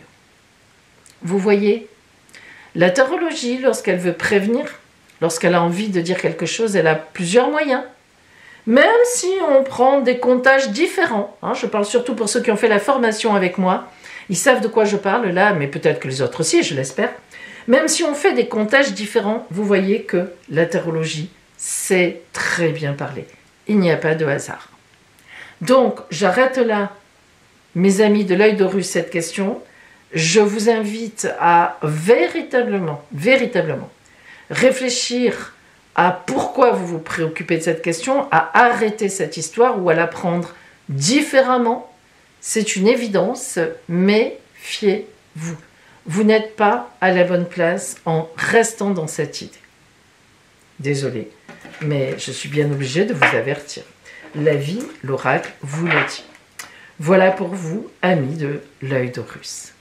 Vous voyez, la tarologie, lorsqu'elle veut prévenir, lorsqu'elle a envie de dire quelque chose, elle a plusieurs moyens. Même si on prend des comptages différents, hein, je parle surtout pour ceux qui ont fait la formation avec moi, ils savent de quoi je parle là, mais peut-être que les autres aussi, je l'espère. Même si on fait des comptages différents, vous voyez que la tarologie sait très bien parler. Il n'y a pas de hasard. Donc, j'arrête là, mes amis de l'œil d'Horus, cette question. Je vous invite à véritablement réfléchir à pourquoi vous vous préoccupez de cette question, à arrêter cette histoire ou à la prendre différemment. C'est une évidence, mais méfiez-vous. Vous n'êtes pas à la bonne place en restant dans cette idée. Désolée, mais je suis bien obligée de vous avertir. La vie, l'oracle, vous le dit. Voilà pour vous, amis de l'œil d'Horus.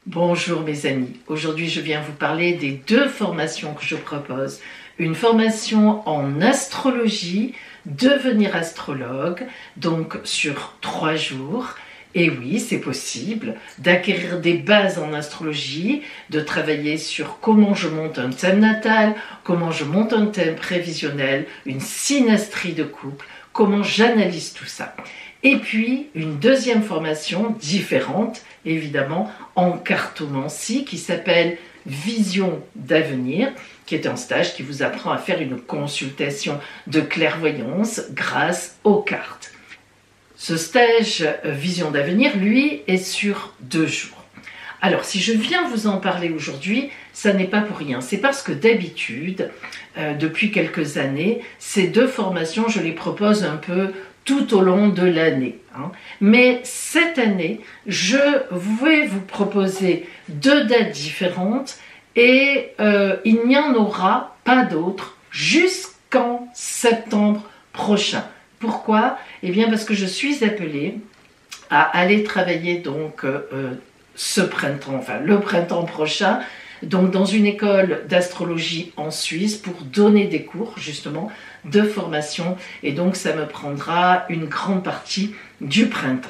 Bonjour mes amis, aujourd'hui je viens vous parler des deux formations que je propose. Une formation en astrologie, devenir astrologue, donc sur 3 jours, Et oui, c'est possible d'acquérir des bases en astrologie, de travailler sur comment je monte un thème natal, comment je monte un thème prévisionnel, une synastrie de couple, comment j'analyse tout ça. Et puis, une deuxième formation différente, évidemment, en cartomancie, qui s'appelle Vision d'avenir, qui est un stage qui vous apprend à faire une consultation de clairvoyance grâce aux cartes. Ce stage Vision d'avenir, lui, est sur 2 jours. Alors, si je viens vous en parler aujourd'hui, ça n'est pas pour rien. C'est parce que d'habitude, depuis quelques années, ces 2 formations, je les propose un peu tout au long de l'année. Mais cette année, je vais vous proposer 2 dates différentes et il n'y en aura pas d'autres jusqu'en septembre prochain. Pourquoi? Eh bien parce que je suis appelée à aller travailler donc ce printemps, enfin le printemps prochain, donc dans une école d'astrologie en Suisse pour donner des cours justement de formation, et donc ça me prendra une grande partie du printemps.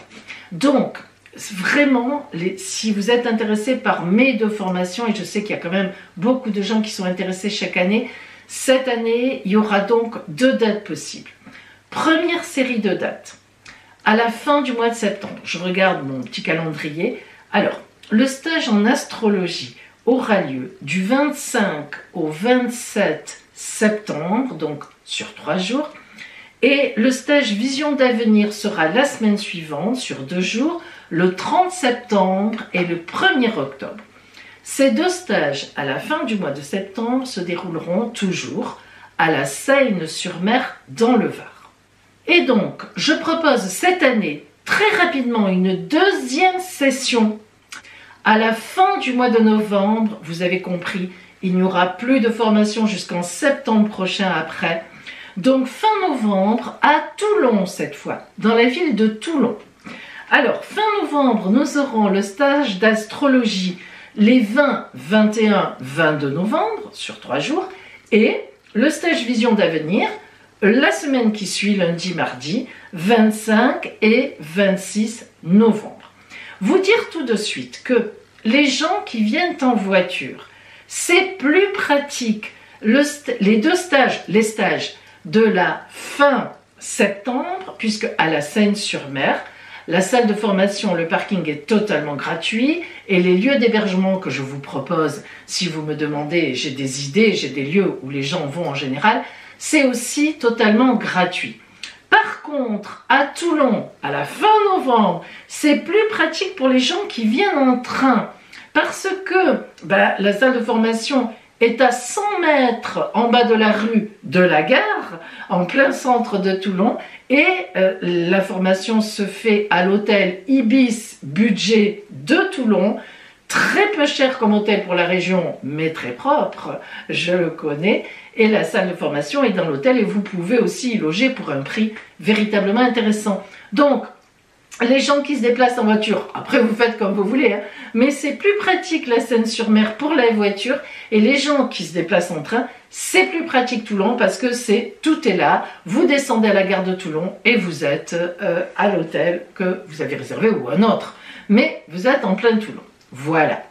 Donc vraiment, si vous êtes intéressé par mes 2 formations, et je sais qu'il y a quand même beaucoup de gens qui sont intéressés chaque année, cette année il y aura donc 2 dates possibles. Première série de dates, à la fin du mois de septembre. Je regarde mon petit calendrier. Alors, le stage en astrologie aura lieu du 25 au 27 septembre, donc sur 3 jours. Et le stage Vision d'avenir sera la semaine suivante, sur 2 jours, le 30 septembre et le 1er octobre. Ces 2 stages, à la fin du mois de septembre, se dérouleront toujours à la Seine-sur-Mer dans le Var. Et donc, je propose cette année, très rapidement, une 2e session. À la fin du mois de novembre, vous avez compris, il n'y aura plus de formation jusqu'en septembre prochain après. Donc, fin novembre, à Toulon cette fois, dans la ville de Toulon. Alors, fin novembre, nous aurons le stage d'astrologie les 20, 21, 22 novembre, sur 3 jours, et le stage Vision d'avenir, la semaine qui suit, lundi, mardi, 25 et 26 novembre. Vous dire tout de suite que les gens qui viennent en voiture, c'est plus pratique. Les stages de la fin septembre, puisque à la Seine-sur-Mer, la salle de formation, le parking est totalement gratuit et les lieux d'hébergement que je vous propose, si vous me demandez, j'ai des idées, j'ai des lieux où les gens vont en général, c'est aussi totalement gratuit. Par contre, à Toulon, à la fin novembre, c'est plus pratique pour les gens qui viennent en train parce que la salle de formation est à 100 mètres en bas de la rue de la gare, en plein centre de Toulon, et la formation se fait à l'hôtel Ibis Budget de Toulon, très peu cher comme hôtel pour la région, mais très propre, je le connais, et la salle de formation est dans l'hôtel et vous pouvez aussi y loger pour un prix véritablement intéressant. Donc, les gens qui se déplacent en voiture, après vous faites comme vous voulez, mais c'est plus pratique la Seine-sur-Mer pour la voiture, et les gens qui se déplacent en train, c'est plus pratique Toulon parce que tout est là, vous descendez à la gare de Toulon et vous êtes à l'hôtel que vous avez réservé ou un autre, mais vous êtes en plein Toulon. Voilà.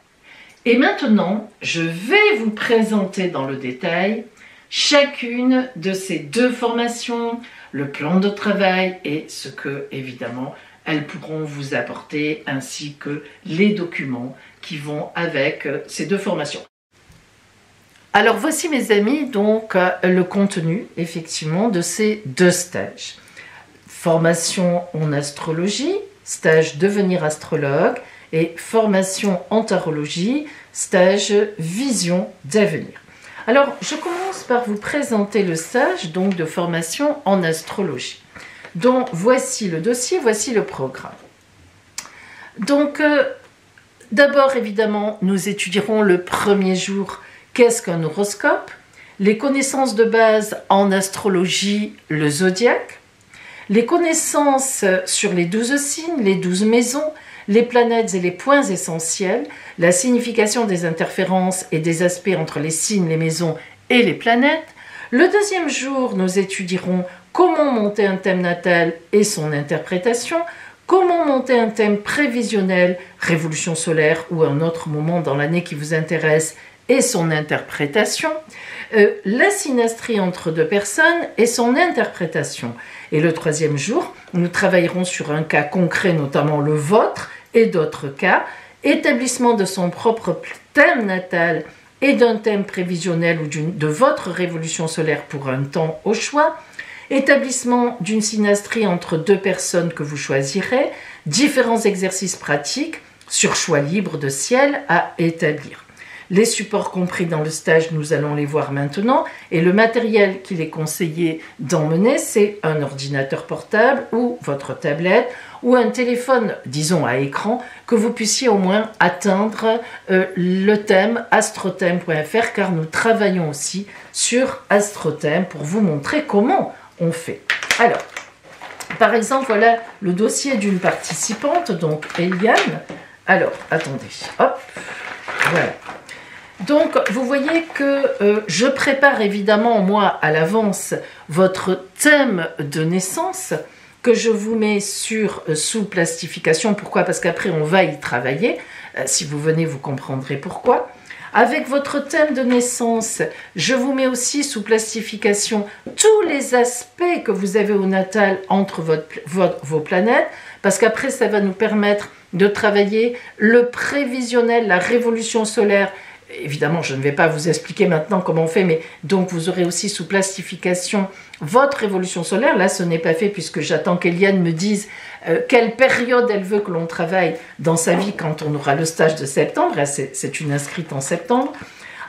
Et maintenant, je vais vous présenter dans le détail chacune de ces 2 formations, le plan de travail et ce que, évidemment, elles pourront vous apporter, ainsi que les documents qui vont avec ces 2 formations. Alors voici mes amis, donc le contenu, effectivement, de ces 2 stages. Formation en astrologie, stage devenir astrologue, et formation en tarologie, stage vision d'avenir. Alors, je commence par vous présenter le stage donc, de formation en astrologie. Donc, voici le dossier, voici le programme. Donc, d'abord, évidemment, nous étudierons le premier jour qu'est-ce qu'un horoscope, les connaissances de base en astrologie, le zodiaque, les connaissances sur les 12 signes, les 12 maisons, les planètes et les points essentiels, la signification des interférences et des aspects entre les signes, les maisons et les planètes. Le deuxième jour, nous étudierons comment monter un thème natal et son interprétation, comment monter un thème prévisionnel, révolution solaire ou un autre moment dans l'année qui vous intéresse et son interprétation, la synastrie entre deux personnes et son interprétation. Et le troisième jour, nous travaillerons sur un cas concret, notamment le vôtre et d'autres cas, établissement de son propre thème natal et d'un thème prévisionnel ou de votre révolution solaire pour un temps au choix, établissement d'une synastrie entre deux personnes que vous choisirez, différents exercices pratiques sur choix libre de ciel à établir. Les supports compris dans le stage, nous allons les voir maintenant, et le matériel qu'il est conseillé d'emmener, c'est un ordinateur portable ou votre tablette ou un téléphone, disons à écran, que vous puissiez au moins atteindre le thème astrothème.fr, car nous travaillons aussi sur Astrothème pour vous montrer comment on fait. Alors, par exemple, voilà le dossier d'une participante, donc Eliane. Alors, attendez, hop, voilà. Donc, vous voyez que je prépare évidemment, moi, à l'avance, votre thème de naissance que je vous mets sous plastification. Pourquoi? Parce qu'après, on va y travailler. Si vous venez, vous comprendrez pourquoi. Avec votre thème de naissance, je vous mets aussi sous plastification tous les aspects que vous avez au natal entre vos planètes, parce qu'après, ça va nous permettre de travailler le prévisionnel, la révolution solaire. Évidemment, je ne vais pas vous expliquer maintenant comment on fait, mais donc vous aurez aussi sous plastification votre révolution solaire. Là, ce n'est pas fait puisque j'attends qu'Eliane me dise quelle période elle veut que l'on travaille dans sa vie quand on aura le stage de septembre. C'est une inscrite en septembre.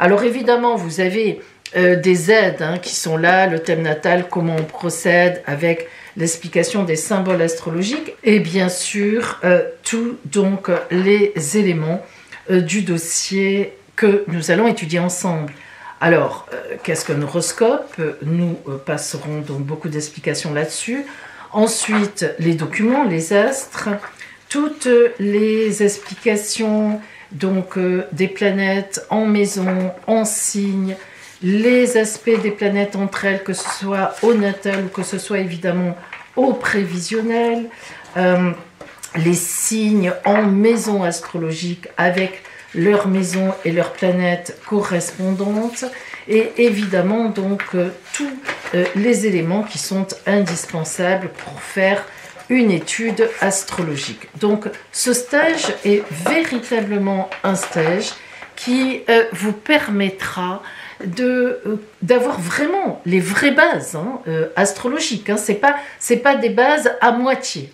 Alors évidemment, vous avez des aides qui sont là, le thème natal, comment on procède avec l'explication des symboles astrologiques et bien sûr, tous donc les éléments du dossier que nous allons étudier ensemble. Alors, qu'est-ce qu'un horoscope? Nous passerons donc beaucoup d'explications là-dessus. Ensuite, les documents, les astres, toutes les explications donc des planètes en maison, en signe, les aspects des planètes entre elles, que ce soit au natal ou que ce soit évidemment au prévisionnel, les signes en maison astrologique avec leur maison et leur planète correspondantes, et évidemment donc tous les éléments qui sont indispensables pour faire une étude astrologique. Donc ce stage est véritablement un stage qui vous permettra d'avoir vraiment les vraies bases astrologiques. C'est pas des bases à moitié,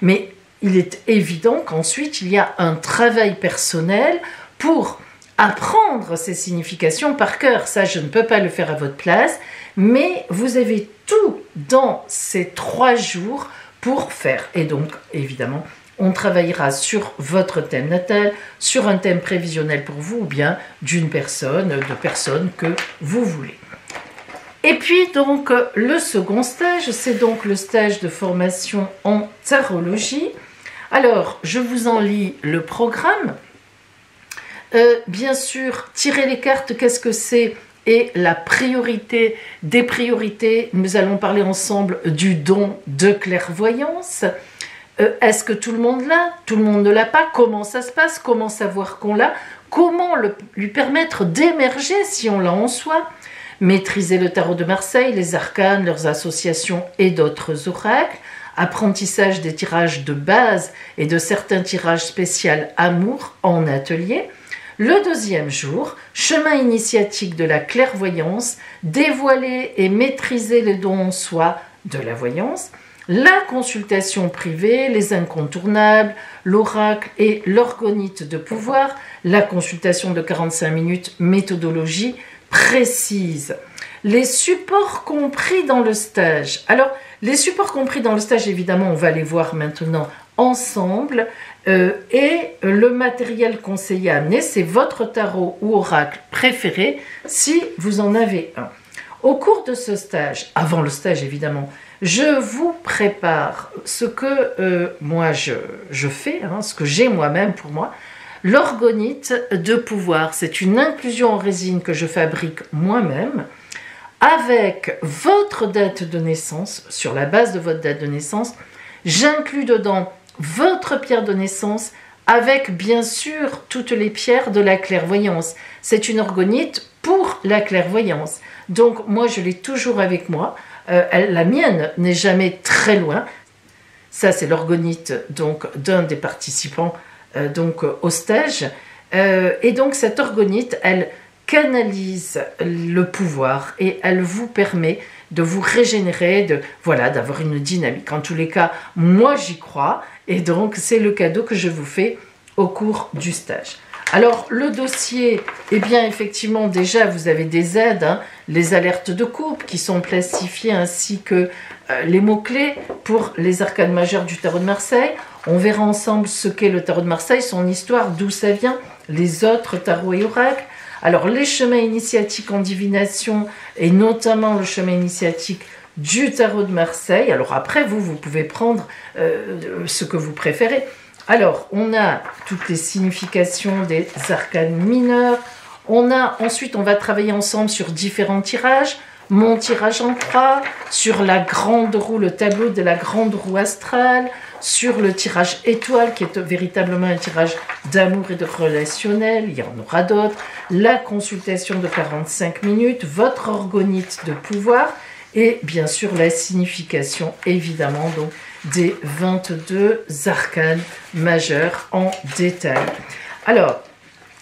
mais il est évident qu'ensuite, il y a un travail personnel pour apprendre ces significations par cœur. Ça, je ne peux pas le faire à votre place, mais vous avez tout dans ces 3 jours pour faire. Et donc, évidemment, on travaillera sur votre thème natal, sur un thème prévisionnel pour vous, ou bien d'une personne, de personnes que vous voulez. Et puis donc, le second stage, c'est donc le stage de formation en tarologie. Alors, je vous en lis le programme. Bien sûr, tirer les cartes, qu'est-ce que c'est? Et la priorité des priorités. Nous allons parler ensemble du don de clairvoyance. Est-ce que tout le monde l'a? Tout le monde ne l'a pas? Comment ça se passe? Comment savoir qu'on l'a? Comment lui permettre d'émerger si on l'a en soi? Maîtriser le tarot de Marseille, les arcanes, leurs associations et d'autres oracles. Apprentissage des tirages de base et de certains tirages spéciaux amour en atelier. Le deuxième jour, chemin initiatique de la clairvoyance, dévoiler et maîtriser les dons en soi de la voyance. La consultation privée, les incontournables, l'oracle et l'orgonite de pouvoir. La consultation de 45 minutes, méthodologie précise. Les supports compris dans le stage. Alors, les supports compris dans le stage, évidemment, on va les voir maintenant ensemble. Et le matériel conseillé à amener, c'est votre tarot ou oracle préféré, si vous en avez un. Au cours de ce stage, avant le stage évidemment, je vous prépare ce que moi je fais, ce que j'ai moi-même pour moi. L'orgonite de pouvoir, c'est une inclusion en résine que je fabrique moi-même, avec votre date de naissance, sur la base de votre date de naissance. J'inclus dedans votre pierre de naissance avec bien sûr toutes les pierres de la clairvoyance. C'est une orgonite pour la clairvoyance. Donc moi je l'ai toujours avec moi. La mienne n'est jamais très loin. Ça c'est l'orgonite donc d'un des participants donc au stage. Et donc cette orgonite, elle canalise le pouvoir et elle vous permet de vous régénérer, voilà, d'avoir une dynamique. En tous les cas, moi j'y crois et donc c'est le cadeau que je vous fais au cours du stage. Alors le dossier, eh bien effectivement déjà vous avez des aides, hein, les alertes de couple qui sont classifiées ainsi que les mots-clés pour les arcanes majeures du tarot de Marseille. On verra ensemble ce qu'est le tarot de Marseille, son histoire, d'où ça vient, les autres tarots et oracles. Alors les chemins initiatiques en divination et notamment le chemin initiatique du tarot de Marseille. Alors après vous pouvez prendre ce que vous préférez. Alors on a toutes les significations des arcanes mineurs. Ensuite on va travailler ensemble sur différents tirages. Mon tirage en croix, sur la grande roue, le tableau de la grande roue astrale, sur le tirage étoile qui est véritablement un tirage d'amour et de relationnel, il y en aura d'autres, la consultation de 45 minutes, votre orgonite de pouvoir et bien sûr la signification évidemment donc des 22 arcanes majeurs en détail. Alors,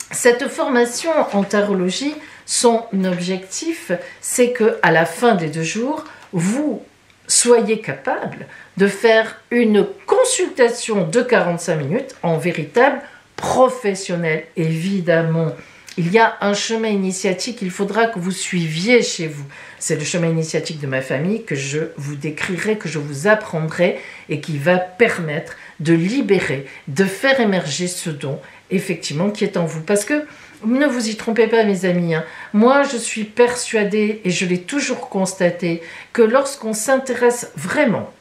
cette formation en tarologie, son objectif, c'est que à la fin des 2 jours, vous soyez capable de faire une consultation de 45 minutes en véritable professionnel. Évidemment, il y a un chemin initiatique, il faudra que vous suiviez chez vous. C'est le chemin initiatique de ma famille que je vous décrirai, que je vous apprendrai et qui va permettre de libérer, de faire émerger ce don, effectivement, qui est en vous. Parce que ne vous y trompez pas, mes amis. Hein. Moi, je suis persuadée, et je l'ai toujours constaté, que lorsqu'on s'intéresse vraiment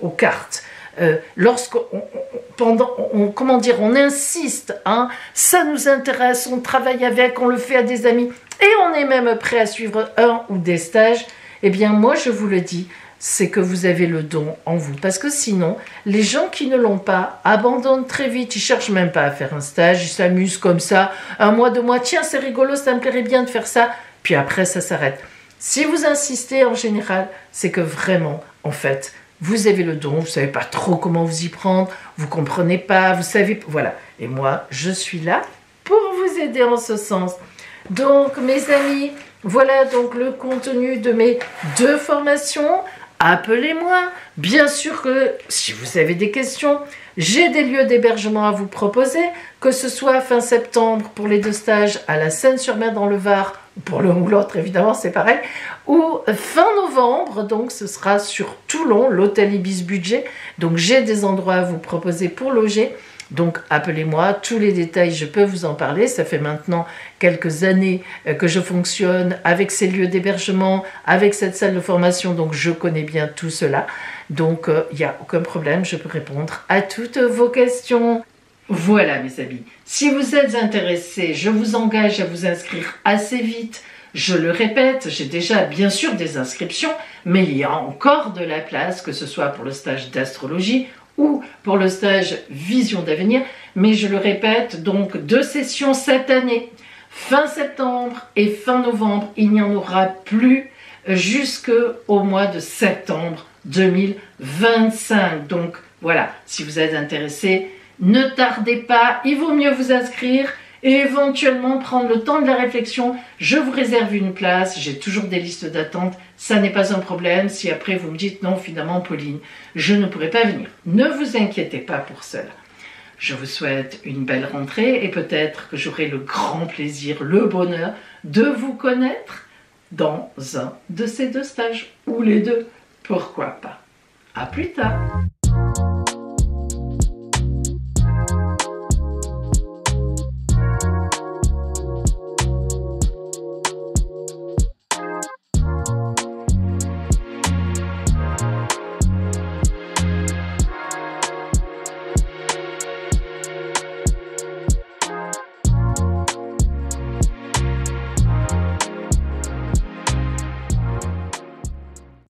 aux cartes, on insiste, hein, ça nous intéresse, on travaille avec, on le fait à des amis, et on est même prêt à suivre un ou des stages, eh bien, moi, je vous le dis, c'est que vous avez le don en vous. Parce que sinon, les gens qui ne l'ont pas abandonnent très vite. Ils cherchent même pas à faire un stage, ils s'amusent comme ça. 1 mois, 2 mois, tiens, c'est rigolo, ça me plairait bien de faire ça. Puis après, ça s'arrête. Si vous insistez en général, c'est que vraiment, en fait, vous avez le don, vous savez pas trop comment vous y prendre, vous comprenez pas, vous savez... Voilà. Et moi, je suis là pour vous aider en ce sens. Donc, mes amis, voilà donc le contenu de mes 2 formations. Appelez-moi. Bien sûr que si vous avez des questions, j'ai des lieux d'hébergement à vous proposer, que ce soit fin septembre pour les 2 stages à la Seine-sur-Mer dans le Var, pour l'un ou l'autre évidemment c'est pareil, ou fin novembre, donc ce sera sur Toulon, l'hôtel Ibis Budget. Donc j'ai des endroits à vous proposer pour loger. Donc appelez-moi, tous les détails je peux vous en parler, ça fait maintenant quelques années que je fonctionne avec ces lieux d'hébergement, avec cette salle de formation, donc je connais bien tout cela, donc il n'y a aucun problème, je peux répondre à toutes vos questions. Voilà mes amis, si vous êtes intéressés, je vous engage à vous inscrire assez vite. Je le répète, j'ai déjà bien sûr des inscriptions, mais il y a encore de la place, que ce soit pour le stage d'astrologie ou pour le stage Vision d'avenir, mais je le répète, donc 2 sessions cette année, fin septembre et fin novembre, il n'y en aura plus jusqu'au mois de septembre 2025. Donc voilà, si vous êtes intéressé, ne tardez pas, il vaut mieux vous inscrire et éventuellement prendre le temps de la réflexion. Je vous réserve une place, j'ai toujours des listes d'attente, ça n'est pas un problème. Si après vous me dites non, finalement Pauline, je ne pourrai pas venir, ne vous inquiétez pas pour cela. Je vous souhaite une belle rentrée et peut-être que j'aurai le grand plaisir, le bonheur de vous connaître dans un de ces 2 stages, ou les 2, pourquoi pas. À plus tard.